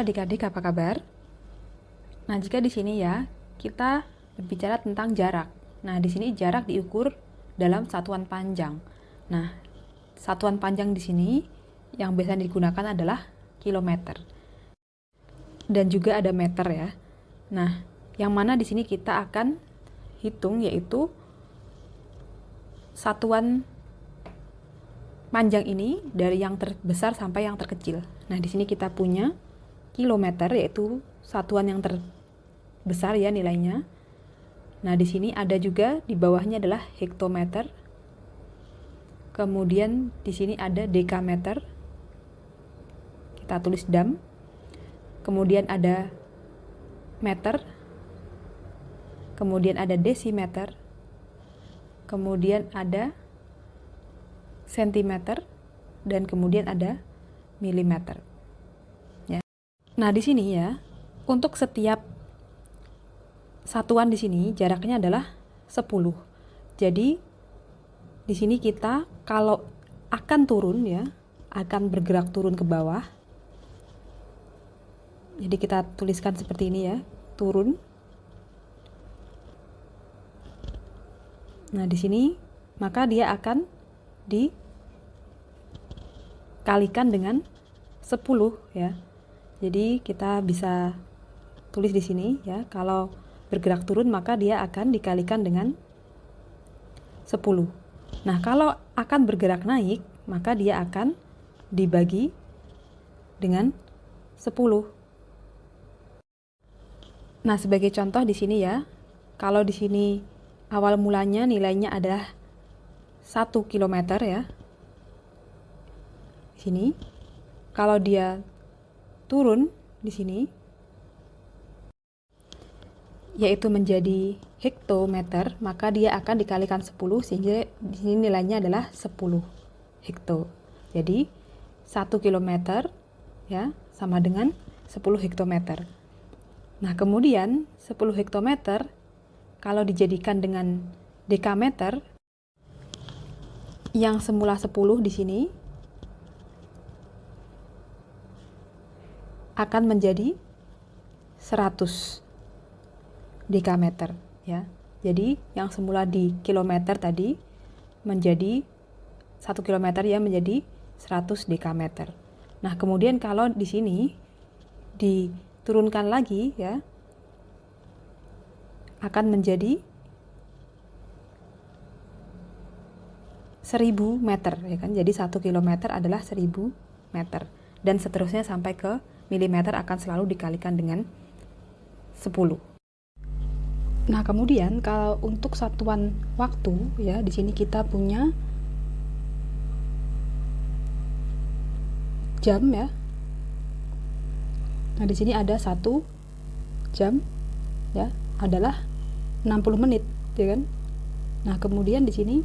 adik-adik, apa kabar? Nah, jika di sini ya, kita berbicara tentang jarak. Nah, di sini jarak diukur dalam satuan panjang. Nah, satuan panjang di sini yang biasa digunakan adalah kilometer. Dan juga ada meter ya. Nah, yang mana di sini kita akan hitung yaitu satuan panjang ini dari yang terbesar sampai yang terkecil. Nah, di sini kita punya kilometer yaitu satuan yang terbesar ya nilainya. Nah, di sini ada juga di bawahnya adalah hektometer. Kemudian di sini ada dekameter. Kita tulis dam. Kemudian ada meter. Kemudian ada desimeter. Kemudian ada sentimeter dan kemudian ada milimeter. Ya. Nah, di sini ya, untuk setiap satuan di sini jaraknya adalah 10. Jadi di sini kita kalau akan turun ya, akan bergerak turun ke bawah. Jadi kita tuliskan seperti ini ya, turun. Nah, di sini maka dia akan dikalikan dengan 10 ya. Jadi kita bisa tulis di sini ya, kalau bergerak turun maka dia akan dikalikan dengan 10. Nah, kalau akan bergerak naik, maka dia akan dibagi dengan 10. Nah, sebagai contoh di sini ya, kalau di sini awal mulanya nilainya adalah 1 km ya. Di sini kalau dia turun di sini yaitu menjadi hektometer, maka dia akan dikalikan 10 sehingga di sini nilainya adalah 10 hekto. Jadi 1 kilometer ya sama dengan 10 hektometer. Nah, kemudian 10 hektometer kalau dijadikan dengan dekameter yang semula 10 di sini akan menjadi 100 dekameter ya. Jadi yang semula di kilometer tadi menjadi 1 kilometer ya menjadi 100 dekameter. Nah, kemudian kalau di sini diturunkan lagi ya akan menjadi 1000 meter ya kan. Jadi 1 kilometer adalah 1000 meter dan seterusnya sampai ke milimeter akan selalu dikalikan dengan 10. Nah, kemudian kalau untuk satuan waktu ya, di sini kita punya jam ya. Nah, di sini ada 1 jam ya, adalah 60 menit ya kan. Nah, kemudian di sini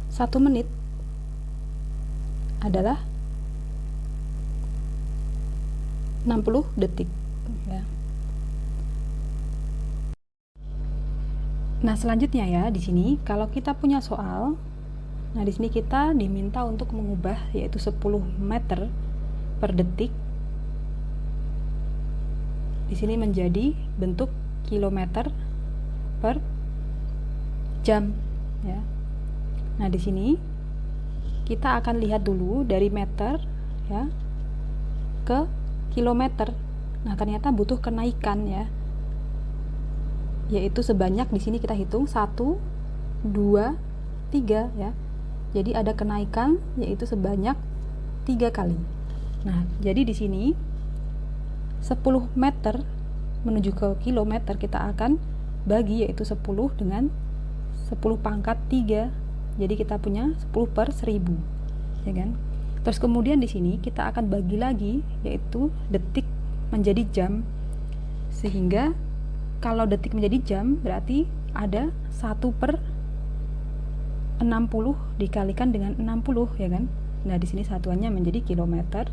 1 menit adalah 60 detik ya. Nah, selanjutnya ya di sini kalau kita punya soal, nah di sini kita diminta untuk mengubah yaitu 10 meter per detik di sini menjadi bentuk kilometer per jam ya. Nah, di sini kita akan lihat dulu dari meter ya ke kilometer. Nah, ternyata butuh kenaikan ya, yaitu sebanyak di sini kita hitung 1, 2, 3 ya. Jadi ada kenaikan yaitu sebanyak 3 kali. Nah, jadi di sini 10 meter menuju ke kilometer kita akan bagi yaitu 10 dengan 10 pangkat 3. Jadi kita punya 10 per 1000 ya kan. Terus kemudian di sini kita akan bagi lagi yaitu detik menjadi jam. Sehingga kalau detik menjadi jam berarti ada 1 per 60 dikalikan dengan 60 ya kan. Nah, di sini satuannya menjadi kilometer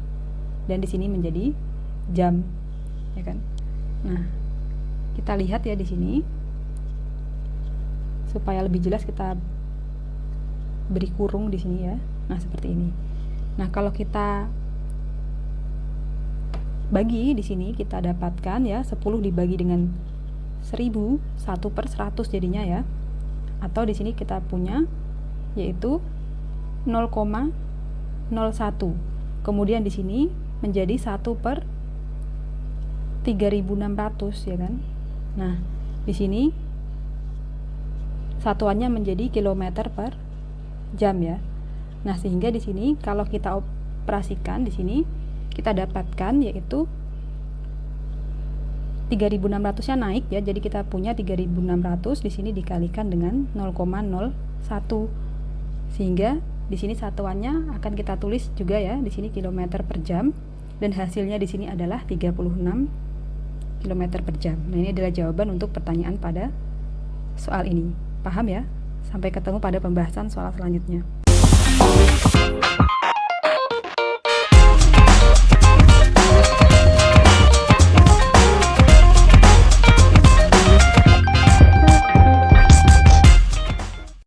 dan di sini menjadi jam ya kan. Nah, kita lihat ya di sini supaya lebih jelas kita beri kurung di sini ya. Nah, seperti ini. Nah, kalau kita bagi di sini kita dapatkan ya 10 dibagi dengan 1000, 1/100 jadinya ya. Atau di sini kita punya yaitu 0,01. Kemudian di sini menjadi 1/3600 ya kan. Nah, di sini satuannya menjadi kilometer per jam ya. Nah, sehingga di sini kalau kita operasikan di sini kita dapatkan yaitu 3600-nya naik ya. Jadi kita punya 3600 di sini dikalikan dengan 0,01. Sehingga di sini satuannya akan kita tulis juga ya, di sini kilometer per jam, dan hasilnya di sini adalah 36 kilometer per jam. Nah, ini adalah jawaban untuk pertanyaan pada soal ini. Paham ya? Sampai ketemu pada pembahasan soal selanjutnya.